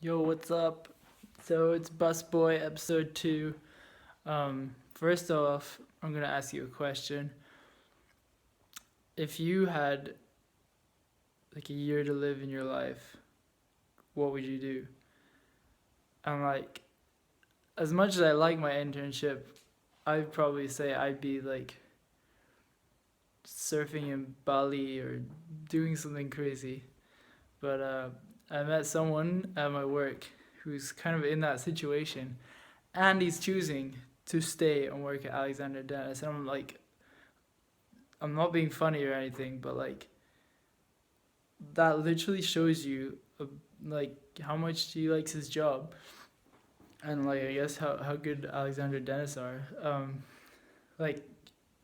Yo, what's up? So it's Busboy episode 2. First off, I'm gonna ask you a question. If you had like a year to live in your life, what would you do? And like, as much as I like my internship, I'd probably say I'd be like surfing in Bali or doing something crazy. But I met someone at my work who's kind of in that situation, and he's choosing to stay and work at Alexander Dennis. And I'm like, I'm not being funny or anything, but like that literally shows you like how much he likes his job, and like I guess how good Alexander Dennis are. Like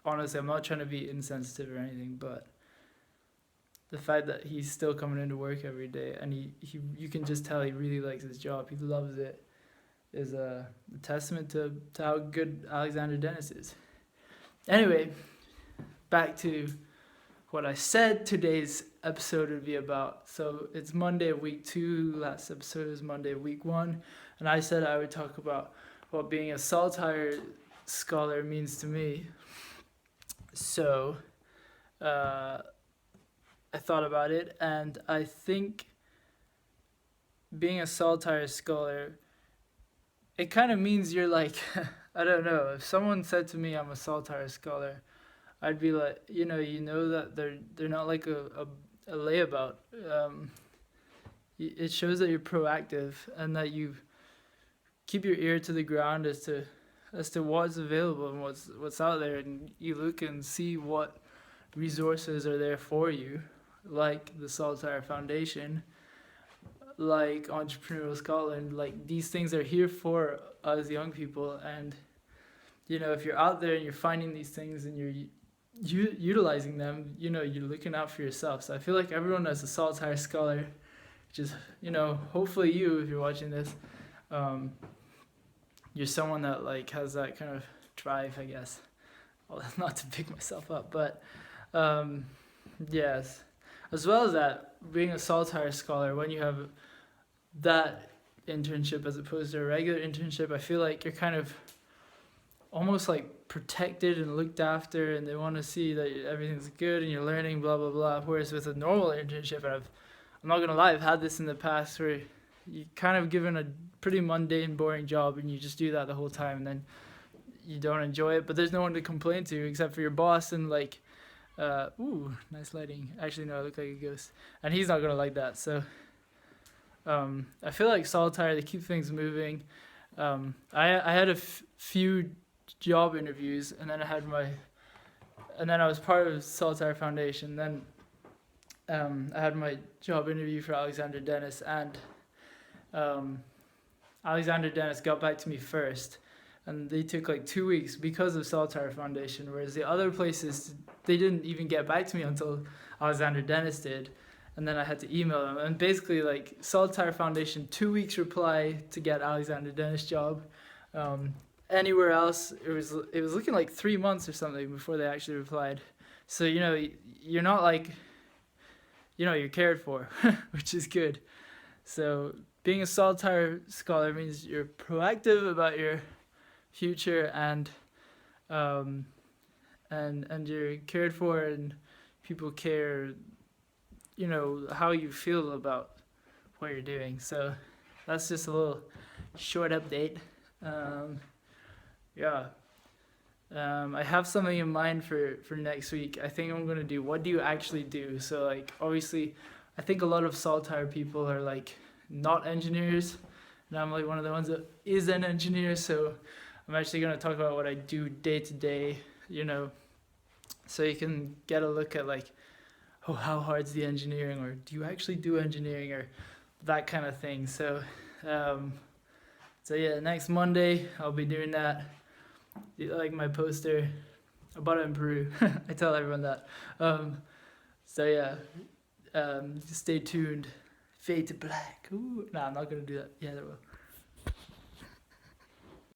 honestly, I'm not trying to be insensitive or anything, but the fact that he's still coming into work every day and he you can just tell he really likes his job. He loves it. Is a testament to how good Alexander Dennis is. Anyway, back to what I said today's episode would be about. So it's Monday of week 2. Last episode was Monday of week 1. And I said I would talk about what being a Saltire Scholar means to me. So I thought about it, and I think being a Saltire Scholar, it kind of means you're like, I don't know, if someone said to me I'm a Saltire Scholar, I'd be like, you know that they're not like a layabout. It shows that you're proactive and that you keep your ear to the ground as to what's available and what's out there, and you look and see what resources are there for you, like the Saltire Foundation, like Entrepreneurial Scotland. Like these things are here for us young people, and if you're out there and you're finding these things and you're utilizing them, you're looking out for yourself. So I feel like everyone that's a Saltire Scholar, which is hopefully you, if you're watching this, you're someone that like has that kind of drive, I guess. Well, not to pick myself up, but yes. As well as that, being a Saltire Scholar, when you have that internship as opposed to a regular internship, I feel like you're kind of almost like protected and looked after, and they want to see that everything's good and you're learning, blah blah blah. Whereas with a normal internship, and I'm not gonna lie, I've had this in the past where you kind of given a pretty mundane, boring job, and you just do that the whole time, and then you don't enjoy it, but there's no one to complain to except for your boss, and like, ooh, nice lighting. Actually, no, I look like a ghost, and he's not gonna like that. So, I feel like Saltire, they keep things moving. I had a few job interviews, and then I was part of Saltire Foundation. Then, I had my job interview for Alexander Dennis, and Alexander Dennis got back to me first, and they took like 2 weeks because of Saltire Foundation, whereas the other places, they didn't even get back to me until Alexander Dennis did, and then I had to email them. And basically, like, Saltire Foundation, 2 weeks reply to get Alexander Dennis job. Anywhere else, it was looking like 3 months or something before they actually replied. So you're not like, you're cared for, which is good. So being a Saltire Scholar means you're proactive about your future, and you're cared for, and people care, how you feel about what you're doing. So that's just a little short update. I have something in mind for next week. I think I'm gonna do, what do you actually do? So like, obviously, I think a lot of Saltire people are like not engineers, and I'm like one of the ones that is an engineer. So I'm actually gonna talk about what I do day to day, so you can get a look at like, oh, how hard's the engineering, or do you actually do engineering, or that kind of thing. So yeah, next Monday I'll be doing that. Like my poster, I bought it in Peru. I tell everyone that. So yeah, stay tuned. Fade to black. Ooh, nah, I'm not gonna do that. Yeah, there will.